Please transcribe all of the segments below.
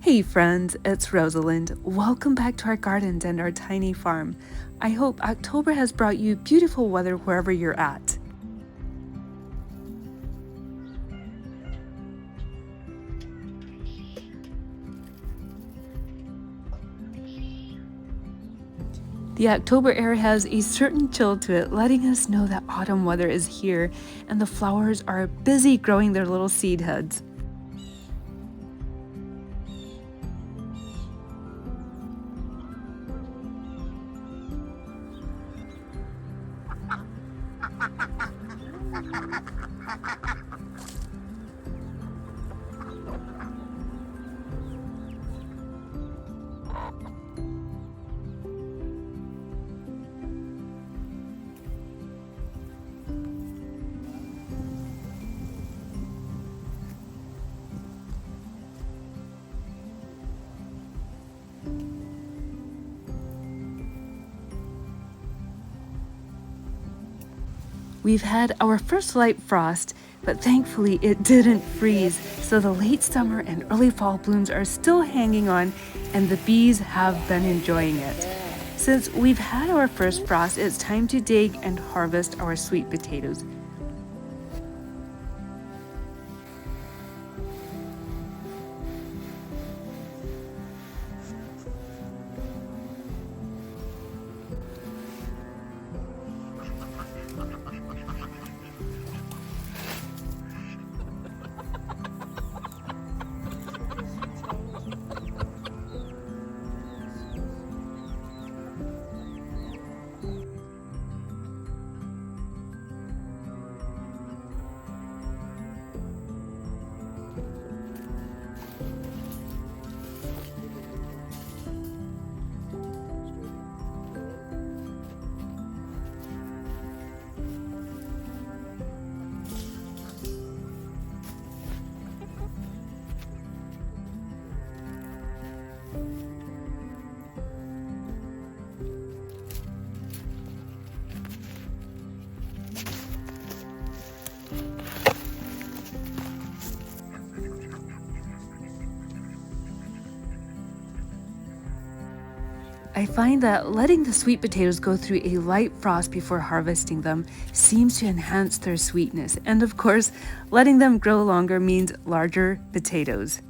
Hey friends, it's Rosalind. Welcome back to our gardens and our tiny farm. I hope October has brought you beautiful weather wherever you're at. The October air has a certain chill to it, letting us know that autumn weather is here and the flowers are busy growing their little seed heads. We've had our first light frost, but thankfully it didn't freeze, so the late summer and early fall blooms are still hanging on and the bees have been enjoying it. Since we've had our first frost, it's time to dig and harvest our sweet potatoes. I find that letting the sweet potatoes go through a light frost before harvesting them seems to enhance their sweetness, and of course, letting them grow longer means larger potatoes.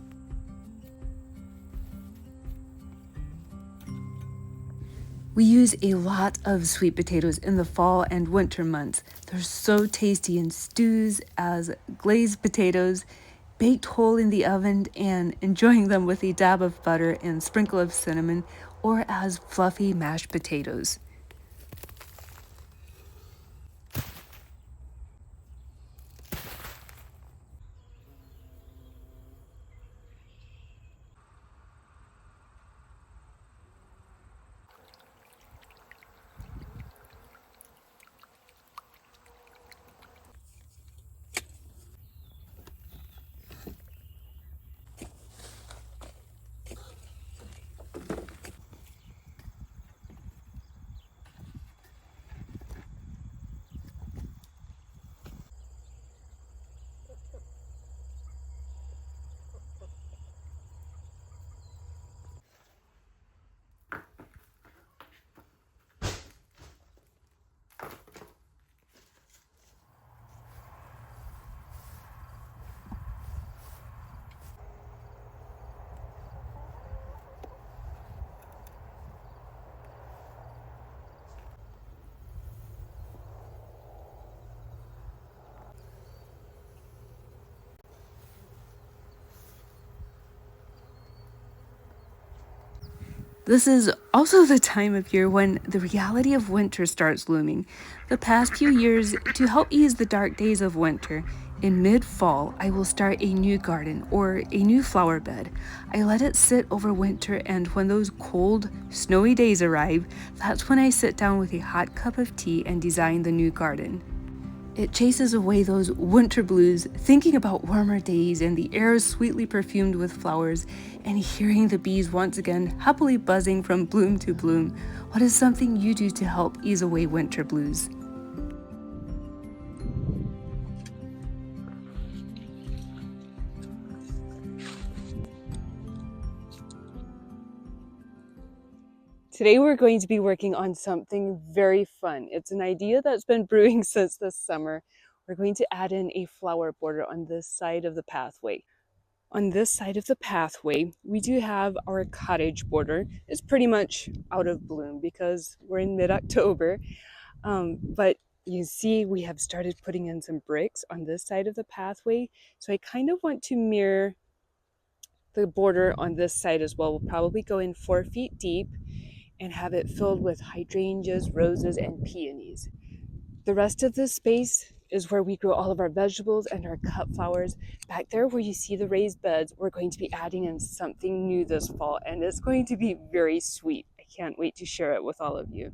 We use a lot of sweet potatoes in the fall and winter months. They're so tasty in stews, as glazed potatoes, baked whole in the oven, and enjoying them with a dab of butter and sprinkle of cinnamon, or as fluffy mashed potatoes. This is also the time of year when the reality of winter starts looming. The past few years, to help ease the dark days of winter, in mid-fall, I will start a new garden or a new flower bed. I let it sit over winter, and when those cold, snowy days arrive, that's when I sit down with a hot cup of tea and design the new garden. It chases away those winter blues, thinking about warmer days and the air sweetly perfumed with flowers, and hearing the bees once again happily buzzing from bloom to bloom. What is something you do to help ease away winter blues? Today we're going to be working on something very fun. It's an idea that's been brewing since this summer. We're going to add in a flower border on this side of the pathway. On this side of the pathway, we do have our cottage border. It's pretty much out of bloom because we're in mid-October. But you see we have started putting in some bricks on this side of the pathway. So I kind of want to mirror the border on this side as well. We'll probably go in 4 feet deep and have it filled with hydrangeas, roses, and peonies. The rest of this space is where we grow all of our vegetables and our cut flowers. Back there where you see the raised beds, we're going to be adding in something new this fall, and it's going to be very sweet. I can't wait to share it with all of you.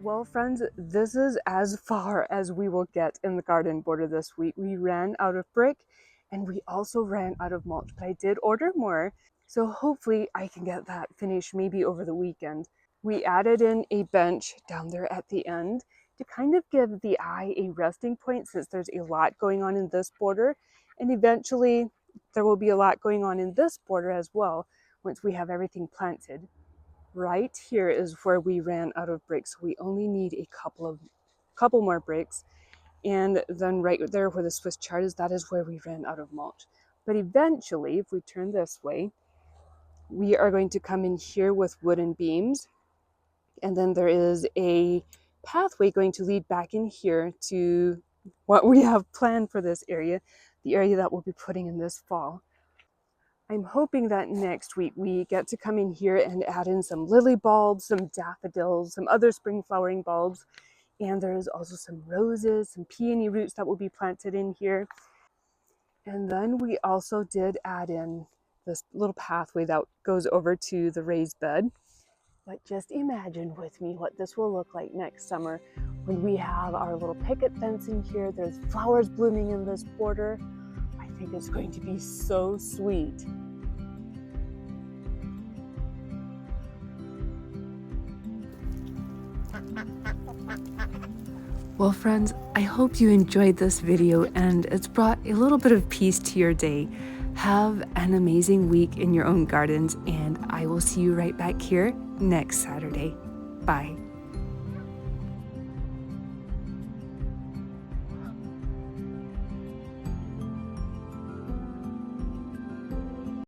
Well, friends, this is as far as we will get in the garden border this week. We ran out of brick and we also ran out of mulch, but I did order more. So hopefully I can get that finished maybe over the weekend. We added in a bench down there at the end to kind of give the eye a resting point since there's a lot going on in this border. And eventually there will be a lot going on in this border as well once we have everything planted. Right here is where we ran out of bricks. We only need a couple more bricks. And then right there where the Swiss chart is, that is where we ran out of mulch. But eventually, if we turn this way, we are going to come in here with wooden beams. And then there is a pathway going to lead back in here to what we have planned for this area, the area that we'll be putting in this fall. I'm hoping that next week we get to come in here and add in some lily bulbs, some daffodils, some other spring flowering bulbs. And there's also some roses, some peony roots that will be planted in here. And then we also did add in this little pathway that goes over to the raised bed. But just imagine with me what this will look like next summer when we have our little picket fence in here. There's flowers blooming in this border. I think it's going to be so sweet. Well, friends, I hope you enjoyed this video and it's brought a little bit of peace to your day. Have an amazing week in your own gardens, and I will see you right back here next Saturday. Bye.